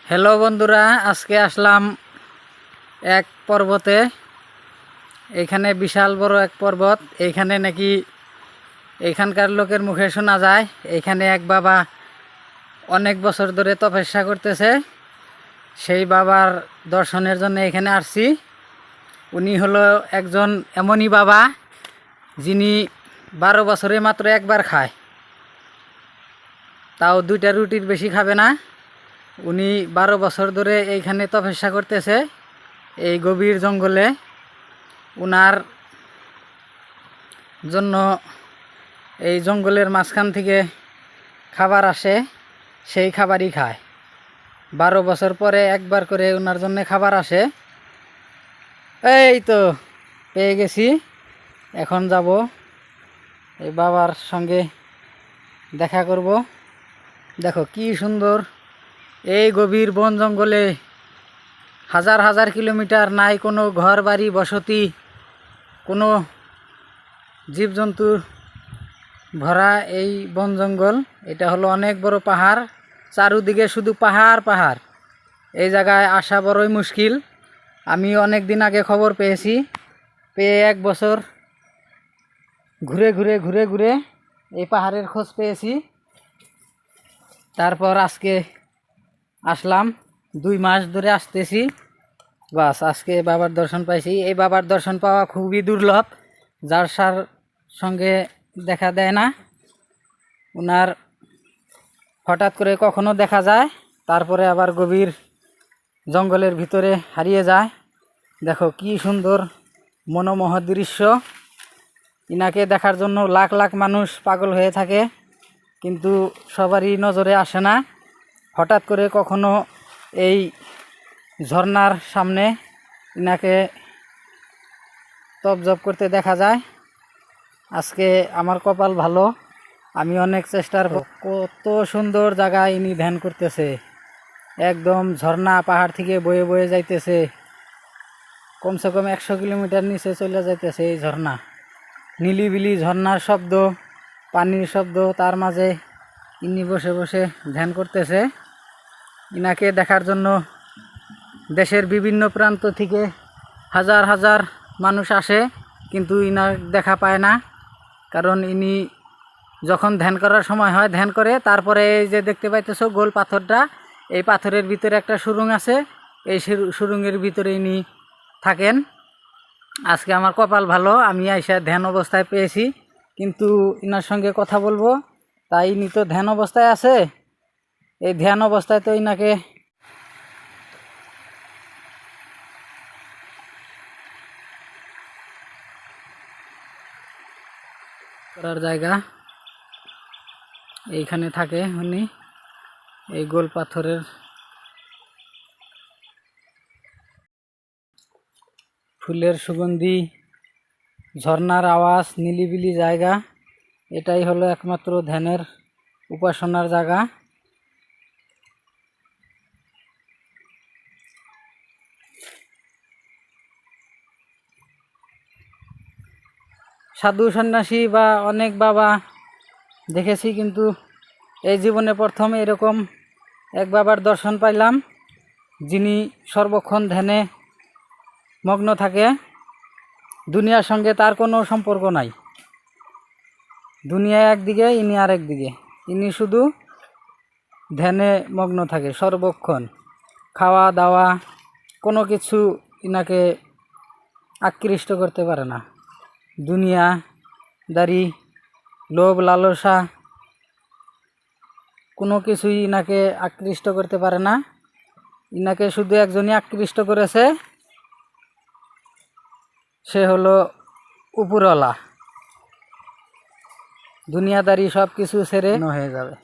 Hello বন্ধুরা, আজকে আসলাম এক পর্বতে। এখানে বিশাল বড় এক পর্বত। এইখানে নাকি এখানকার লোকের মুখে শোনা যায় এখানে এক বাবা অনেক বছর ধরে তপস্যা করতেছে। সেই বাবার দর্শনের জন্য এখানে আসছি। উনি হলো একজন এমনই বাবা যিনি 12 বছরে মাত্র একবার খায়, তাও 2টা রুটির বেশি খাবে না। উনি 12 বছর ধরে এইখানে তপস্যা করতেছে এই গভীর জঙ্গলে। উনার জন্য এই জঙ্গলের মাঝখান থেকে খাবার আসে, সেই খাবারই খায়। 12 বছর পরে একবার করে উনার জন্য খাবার আসে। এই তো পেয়ে গেছি, এখন যাব এই বাবার সঙ্গে দেখা করব। দেখো কি সুন্দর এই গভীর বন জঙ্গলে, হাজার হাজার কিলোমিটার, নাই কোনো ঘর বাড়ি বসতি, কোনো জীবজন্তু ভরা এই বন জঙ্গল। এটা হলো অনেক বড় পাহাড়, চারুদিকে শুধু পাহাড় পাহাড়। এই জায়গায় আসা বড়ই মুশকিল। আমি অনেক দিন আগে খবর পেয়েছি, পেয়ে 1 বছর ঘুরে ঘুরে ঘুরে ঘুরে এই পাহাড়ের খোঁজ পেয়েছি। তারপর আজকে আসলাম, 2 মাস ধরে আসতেছি, বাস আজকে বাবার দর্শন পাইছি। এই বাবার দর্শন পাওয়া খুবই দুর্লভ, যার সার সঙ্গে দেখা দেয় না। উনার হঠাৎ করে কখনো দেখা যায়, তারপরে আবার গভীর জঙ্গলের ভিতরে হারিয়ে যায়। দেখো কি সুন্দর মনোমোহ দৃশ্য। ইনাকে দেখার জন্য লাখ লাখ মানুষ পাগল হয়ে থাকে, কিন্তু সবারই নজরে আসে না। হঠাৎ করে কখনো এই ঝর্ণার সামনে ইনাকে তপজপ করতে দেখা যায়। আজকে আমার কপাল ভালো, আমি অনেক চেষ্টার কত সুন্দর জায়গায় ইনি ধ্যান করতেছে। একদম ঝর্ণা পাহাড় থেকে বয়ে বয়ে যাইতেছে, কমসে কম 100 কিলোমিটার নিচে চলে যাইতেছে এই ঝর্ণা। নিলিবিলি ঝর্ণার শব্দ, পানির শব্দ, তার মাঝে ইনি বসে বসে ধ্যান করতেছে। ইনাকে দেখার জন্য দেশের বিভিন্ন প্রান্ত থেকে হাজার হাজার মানুষ আসে, কিন্তু ইনার দেখা পায় না। কারণ ইনি যখন ধ্যান করার সময় হয় ধ্যান করে, তারপরে এই যে দেখতে পাইতেছো গোল পাথরটা, এই পাথরের ভিতরে একটা সুরুং আছে, এই সুরুঙের ভিতরে ইনি থাকেন। আজকে আমার কপাল ভালো, আমি আইসা ধ্যান অবস্থায় পেয়েছি, কিন্তু ইনার সঙ্গে কথা বলবো, তাই ইনি তো ধ্যান অবস্থায় আছে। এই ধ্যান অবস্থায় তো ইনাকে করার জায়গা, এইখানে থাকে উনি, এই গোল পাথরের ফুলের সুগন্ধি, ঝর্ণার আওয়াজ, নিলিবিলি জায়গা, এটাই হলো একমাত্র ধ্যানের উপাসনার জায়গা। সাধু সন্ন্যাসী বা অনেক বাবা দেখেছি, কিন্তু এই জীবনে প্রথম এরকম এক বাবার দর্শন পাইলাম, যিনি সর্বক্ষণ ধ্যানে মগ্ন থাকে। দুনিয়ার সঙ্গে তার কোনো সম্পর্ক নাই, দুনিয়া একদিকে, ইনি আরেক দিকে। ইনি শুধু ধ্যানে মগ্ন থাকে সর্বক্ষণ। খাওয়া দাওয়া কোনো কিছু ইনাকে আকৃষ্ট করতে পারে না। দুনিয়াদারি, লোভ লালসা কোনো কিছুই ইনাকে আকৃষ্ট করতে পারে না। ইনাকে শুধু একজনই আকৃষ্ট করেছে, সে হলো উপরওয়ালা। দুনিয়াদারি সব কিছু ছেড়ে হয়ে যাবে।